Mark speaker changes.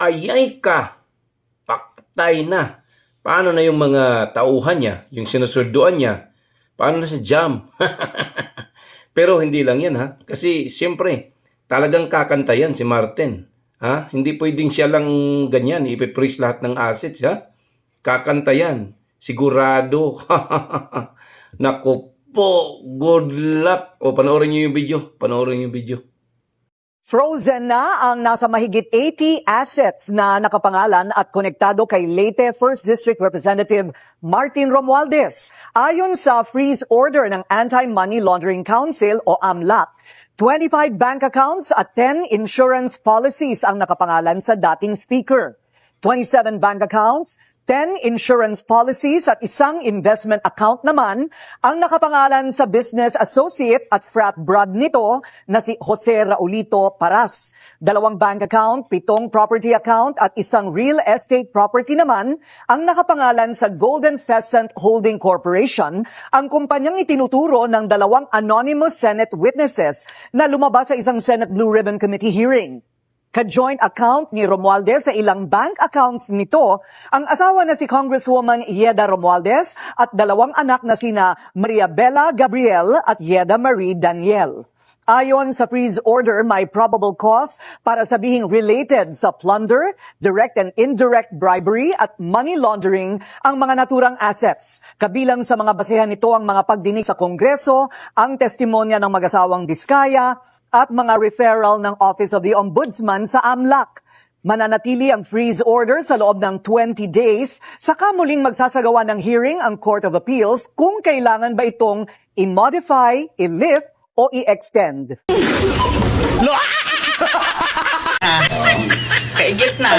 Speaker 1: Ayay ka, paktay na. Paano na yung mga tauhan niya, yung sinusulduan niya? Paano na sa jam? Pero hindi lang yan ha. Kasi siyempre, talagang kakanta yan si Martin. Ha? Hindi pwedeng siya lang ganyan, ipipraise lahat ng assets ha. Kakanta yan. Sigurado. Naku po, good luck. O panoorin niyo yung video. Panoorin niyo yung video.
Speaker 2: Frozen na ang nasa mahigit 80 assets na nakapangalan at konektado kay Leyte 1st District Representative Martin Romualdez. Ayon sa freeze order ng Anti-Money Laundering Council o AMLAC, 25 bank accounts at 10 insurance policies ang nakapangalan sa dating speaker. 27 bank accounts, 10 insurance policies at isang investment account naman ang nakapangalan sa business associate at frat brad nito na si Jose Raulito Paras. 2 bank account, 7 property account at isang real estate property naman ang nakapangalan sa Golden Pheasant Holding Corporation, ang kumpanyang itinuturo ng 2 anonymous Senate witnesses na lumabas sa isang Senate Blue Ribbon Committee hearing. Ka-joint account ni Romualdez sa ilang bank accounts nito ang asawa na si Congresswoman Yeda Romualdez at 2 anak na sina Maria Bella Gabriel at Yeda Marie Daniel. Ayon sa freeze order, may probable cause para sabihing related sa plunder, direct and indirect bribery at money laundering ang mga naturang assets. Kabilang sa mga basehan nito ang mga pagdinig sa Kongreso, ang testimonya ng mag-asawang Diskaya, at mga referral ng Office of the Ombudsman sa AMLAC. Mananatili ang freeze order sa loob ng 20 days, saka muling magsasagawa ng hearing ang Court of Appeals kung kailangan ba itong i-modify, i-lift o i-extend.
Speaker 3: Kaigit na.